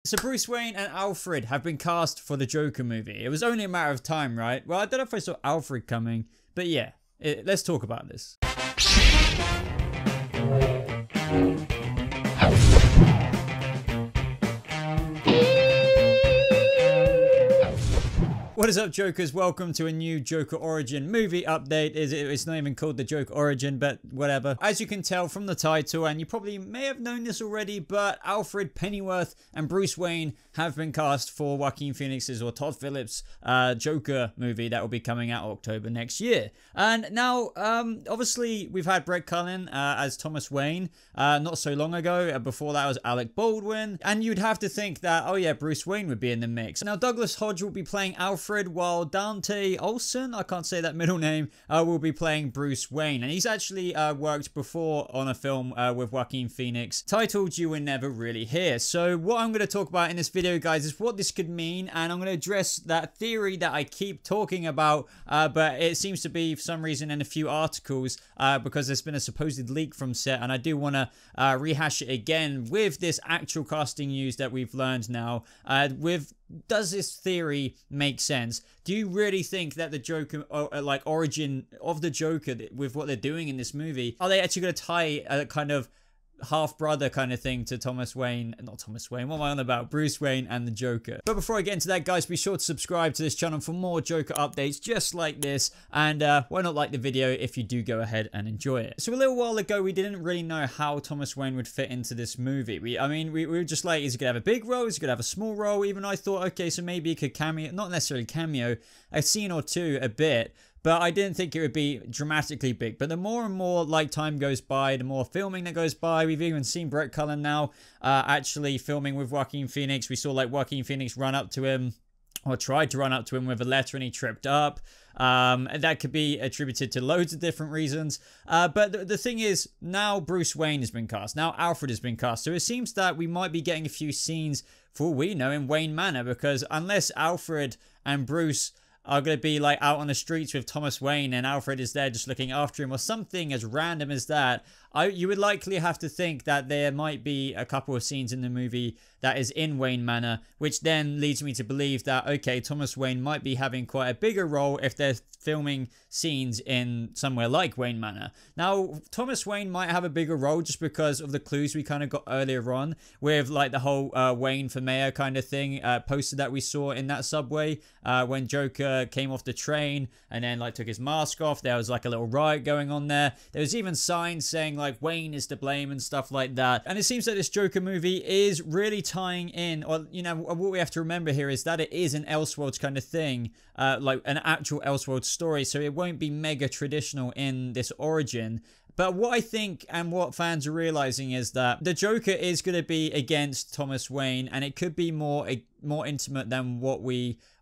So Bruce Wayne and Alfred have been cast for the Joker movie. It was only a matter of time, right? Well, I don't know if I saw Alfred coming, but yeah, let's talk about this. What is up, Jokers? Welcome to a new Joker Origin movie update. It's not even called the Joker Origin, but whatever. As you can tell from the title, and you probably may have known this already, but Alfred, Pennyworth, and Bruce Wayne have been cast for Joaquin Phoenix's or Todd Phillips' Joker movie that will be coming out October next year. And now, obviously, we've had Brett Cullen as Thomas Wayne not so long ago. Before that was Alec Baldwin. And you'd have to think that, oh yeah, Bruce Wayne would be in the mix. Now, Douglas Hodge will be playing Alfred, while Dante Olson, I can't say that middle name, will be playing Bruce Wayne. And he's actually worked before on a film with Joaquin Phoenix titled You Were Never Really Here. So what I'm going to talk about in this video, guys, is what this could mean, and I'm going to address that theory that I keep talking about, but it seems to be for some reason in a few articles because there's been a supposed leak from set, and I do want to rehash it again with this actual casting news that we've learned now. Does this theory make sense? Do you really think that the Joker, like origin of the Joker with what they're doing in this movie, are they actually going to tie a kind of half-brother kind of thing to Thomas Wayne, not Thomas Wayne, what am I on about? Bruce Wayne and the Joker. But before I get into that, guys, be sure to subscribe to this channel for more Joker updates just like this, and why not like the video if you do go ahead and enjoy it. So a little while ago, we didn't really know how Thomas Wayne would fit into this movie. We were just like, is he gonna have a big role? Is he gonna have a small role? Even I thought, okay, so maybe he could cameo, not necessarily cameo, a scene or two a bit, but I didn't think it would be dramatically big. But the more and more like time goes by, the more filming that goes by. We've even seen Brett Cullen now actually filming with Joaquin Phoenix. We saw like Joaquin Phoenix run up to him, or tried to run up to him with a letter, and he tripped up. And that could be attributed to loads of different reasons. But the thing is, now Bruce Wayne has been cast. Now Alfred has been cast. So it seems that we might be getting a few scenes, for all we know, in Wayne Manor. Because unless Alfred and Bruce are going to be like out on the streets with Thomas Wayne and Alfred is there just looking after him, or something as random as that, you would likely have to think that there might be a couple of scenes in the movie that is in Wayne Manor, which then leads me to believe that, okay, Thomas Wayne might be having quite a bigger role if they're filming scenes in somewhere like Wayne Manor. Now, Thomas Wayne might have a bigger role just because of the clues we kind of got earlier on with like the whole Wayne for mayor kind of thing poster that we saw in that subway when Joker came off the train and then like took his mask off. There was like a little riot going on there. There was even signs saying like Wayne is to blame and stuff like that. And it seems that this Joker movie is really tying in, or you know, what we have to remember here is that it is an Elseworlds kind of thing, like an actual Elseworlds story, so it won't be mega traditional in this origin. But what I think and what fans are realizing is that the Joker is going to be against Thomas Wayne, and it could be more intimate than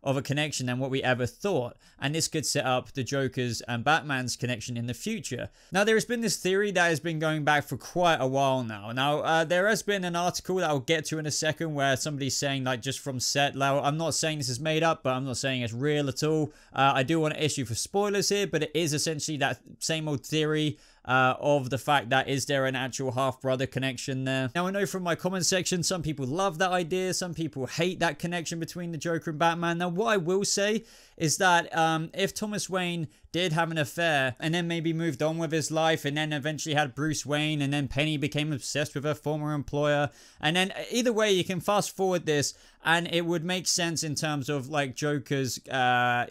of a connection than what we ever thought. And this could set up the Joker's and Batman's connection in the future. Now, there has been this theory that has been going back for quite a while now. Now, there has been an article that I'll get to in a second where somebody's saying, like, just from set level, I'm not saying this is made up, but I'm not saying it's real at all. I do want to issue for spoilers here, but it is essentially that same old theory of the fact that is there an actual half-brother connection there. Now, I know from my comment section, some people love that idea, some people hate that connection between the Joker and Batman. Now, what I will say is that if Thomas Wayne did have an affair and then maybe moved on with his life and then eventually had Bruce Wayne and then Penny became obsessed with her former employer, and then either way you can fast forward this and it would make sense in terms of like Joker's, you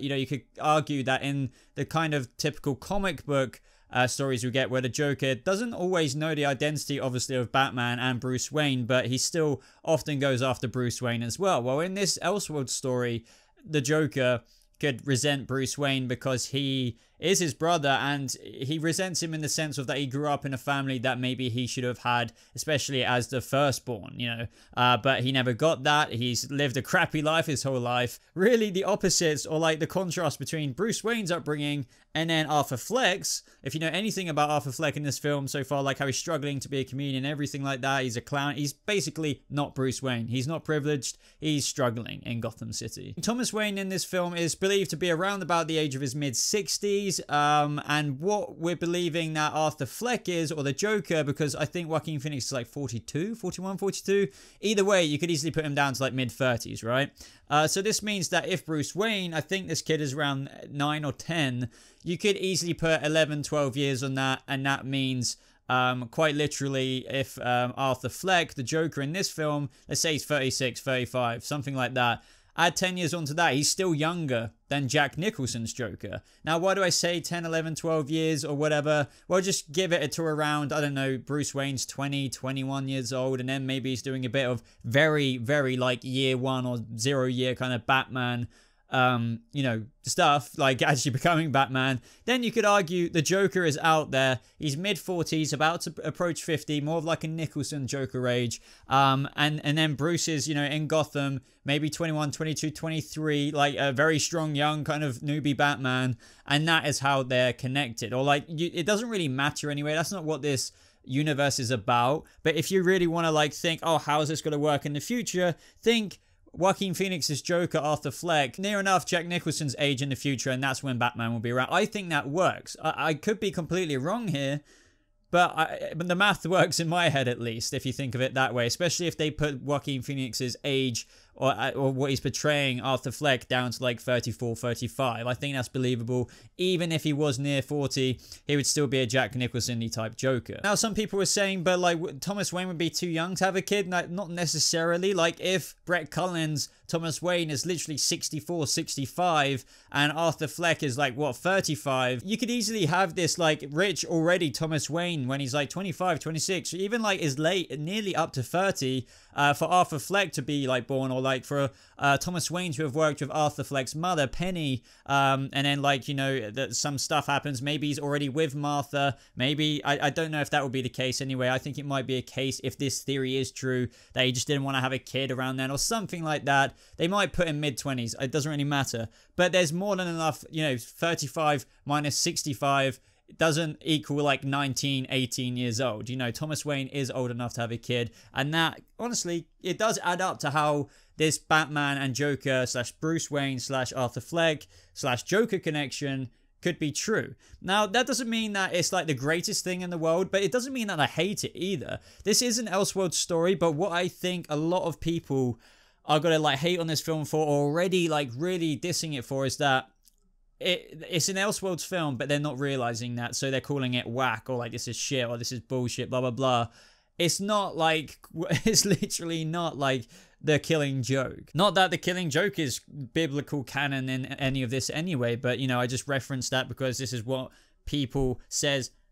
know, you could argue that in the kind of typical comic book stories we get where the Joker doesn't always know the identity, obviously, of Batman and Bruce Wayne, but he still often goes after Bruce Wayne as well. Well, in this Elseworlds story, the Joker could resent Bruce Wayne because he is his brother, and he resents him in the sense of that he grew up in a family that maybe he should have had, especially as the firstborn, you know, but he never got that. He's lived a crappy life his whole life. Really the opposites, or like the contrast between Bruce Wayne's upbringing and then Arthur Fleck's. If you know anything about Arthur Fleck in this film so far, like how he's struggling to be a comedian, everything like that, he's a clown. He's basically not Bruce Wayne. He's not privileged. He's struggling in Gotham City. Thomas Wayne in this film is believed to be around about the age of his mid-60s, and what we're believing that Arthur Fleck is, or the Joker, because I think Joaquin Phoenix is like 42, 41, 42. Either way, you could easily put him down to like mid-30s, right? So this means that if Bruce Wayne, I think this kid is around 9 or 10, you could easily put 11, 12 years on that, and that means quite literally, if Arthur Fleck, the Joker in this film, let's say he's 36, 35, something like that, add 10 years onto that, he's still younger than Jack Nicholson's Joker. Now, why do I say 10, 11, 12 years or whatever? Well, just give it to around, I don't know, Bruce Wayne's 20, 21 years old, and then maybe he's doing a bit of very, very like year 1 or 0 year kind of Batman you know, stuff, like actually becoming Batman. Then you could argue the Joker is out there. He's mid-40s, about to approach 50, more of like a Nicholson Joker age. And then Bruce is, you know, in Gotham, maybe 21, 22, 23, like a very strong, young kind of newbie Batman. And that is how they're connected. Or like, it doesn't really matter anyway. That's not what this universe is about. But if you really want to like think, oh, how is this going to work in the future? Think Joaquin Phoenix's Joker, Arthur Fleck, near enough Jack Nicholson's age in the future, and that's when Batman will be around. I think that works. I could be completely wrong here, but the math works in my head, at least, if you think of it that way, especially if they put Joaquin Phoenix's age or what he's portraying Arthur Fleck down to like 34, 35. I think that's believable. Even if he was near 40, he would still be a Jack Nicholson-y type Joker. Now, some people were saying, but like Thomas Wayne would be too young to have a kid. No, not necessarily. Like if Brett Cullen's Thomas Wayne is literally 64, 65, and Arthur Fleck is like, what, 35? You could easily have this like rich already Thomas Wayne when he's like 25, 26, even like is late, nearly up to 30, for Arthur Fleck to be like born, or like for Thomas Wayne to have worked with Arthur Fleck's mother, Penny, and then like, you know, that some stuff happens. Maybe he's already with Martha. Maybe, I don't know if that would be the case anyway. I think it might be a case, if this theory is true, that he just didn't want to have a kid around then or something like that. They might put him mid-20s. It doesn't really matter. But there's more than enough, you know, 35 minus 65 doesn't equal like 19, 18 years old. You know, Thomas Wayne is old enough to have a kid. And that, honestly, it does add up to how this Batman and Joker / Bruce Wayne / Arthur Fleck / Joker connection could be true. Now, that doesn't mean that it's like the greatest thing in the world, but it doesn't mean that I hate it either. This is an Elseworld story, but what I think a lot of people are gonna like hate on this film for, or already like really dissing it for, is that it's an Elseworlds film, but they're not realizing that, so they're calling it whack, or like this is shit, or this is bullshit, blah blah blah. It's not like, it's literally not like The Killing Joke. Not that The Killing Joke is biblical canon in any of this anyway, but you know, I just referenced that because this is what people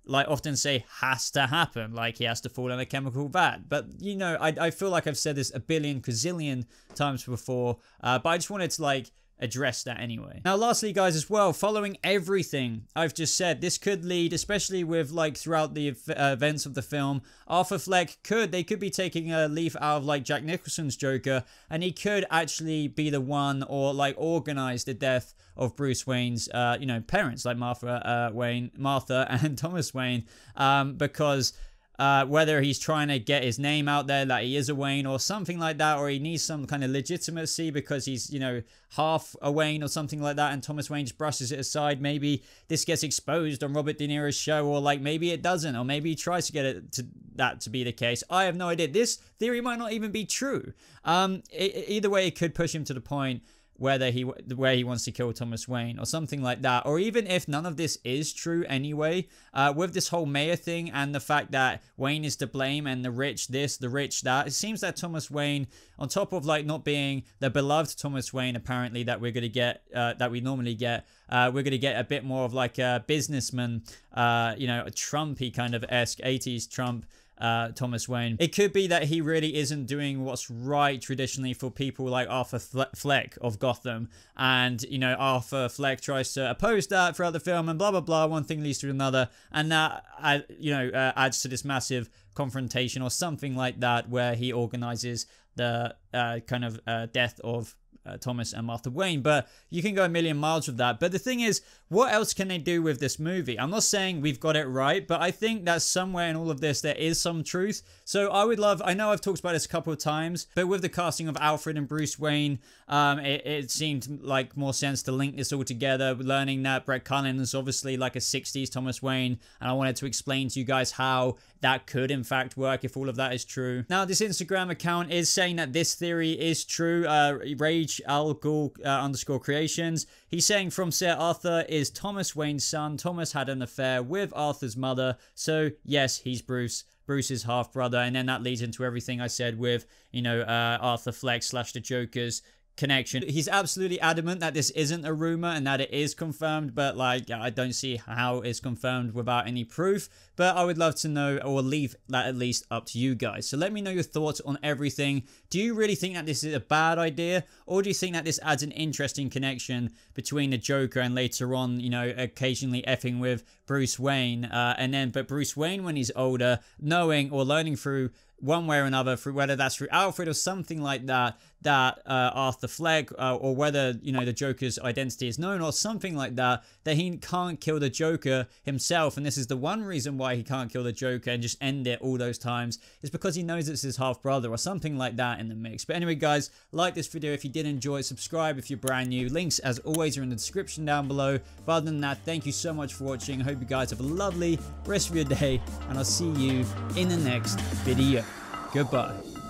often say has to happen, like he has to fall in a chemical vat. But you know, I feel like I've said this a billion gazillion times before, but I just wanted to like address that anyway. Now, lastly, guys, as well, following everything I've just said, this could lead, especially with like throughout the events of the film, Arthur Fleck they could be taking a leaf out of like Jack Nicholson's Joker, and he could actually be the one, or like organize the death of Bruce Wayne's you know, parents, like Martha and Thomas Wayne, because whether he's trying to get his name out there that he is a Wayne or something like that, or he needs some kind of legitimacy because he's, you know, half a Wayne or something like that, and Thomas Wayne just brushes it aside. Maybe this gets exposed on Robert De Niro's show, or like maybe it doesn't, or maybe he tries to get it to be the case. I have no idea. This theory might not even be true. Either way, it could push him to the point where he wants to kill Thomas Wayne or something like that. Or even if none of this is true anyway, with this whole mayor thing and the fact that Wayne is to blame and the rich this, the rich that, it seems that Thomas Wayne, on top of like not being the beloved Thomas Wayne apparently that we're going to get, that we normally get, we're going to get a bit more of like a businessman, you know, a Trumpy kind of esque 80s Trump Thomas Wayne. It could be that he really isn't doing what's right traditionally for people like Arthur Fleck of Gotham, and you know, Arthur Fleck tries to oppose that throughout the film, and blah blah blah, one thing leads to another, and that you know, adds to this massive confrontation or something like that, where he organizes the kind of death of Thomas and Martha Wayne, but you can go a million miles with that. But the thing is, what else can they do with this movie? I'm not saying we've got it right, but I think that somewhere in all of this there is some truth. So I know I've talked about this a couple of times, but with the casting of Alfred and Bruce Wayne, it seemed like more sense to link this all together, learning that Brett Cullen is obviously like a 60s Thomas Wayne, and I wanted to explain to you guys how that could in fact work if all of that is true. Now, this Instagram account is saying that this theory is true. Rage Al Ghul _creations. He's saying from Sir Arthur is Thomas Wayne's son. Thomas had an affair with Arthur's mother, so yes, he's Bruce's half brother. And then that leads into everything I said with, you know, Arthur Fleck / the Joker's connection. He's absolutely adamant that this isn't a rumor and that it is confirmed, but like I don't see how it's confirmed without any proof. But I would love to know, or leave that at least up to you guys. So let me know your thoughts on everything. Do you really think that this is a bad idea, or do you think that this adds an interesting connection between the Joker and later on, you know, occasionally effing with Bruce Wayne, but Bruce Wayne when he's older, knowing or learning through one way or another, through whether that's through Alfred or something like that, Arthur Fleck, or whether, you know, the Joker's identity is known or something like that he can't kill the Joker himself. And this is the one reason why he can't kill the Joker and just end it all those times, is because he knows it's his half brother or something like that in the mix. But anyway, guys, like this video if you did enjoy it, subscribe if you're brand new. Links, as always, are in the description down below. But other than that, thank you so much for watching. I hope you guys have a lovely rest of your day, and I'll see you in the next video. Goodbye.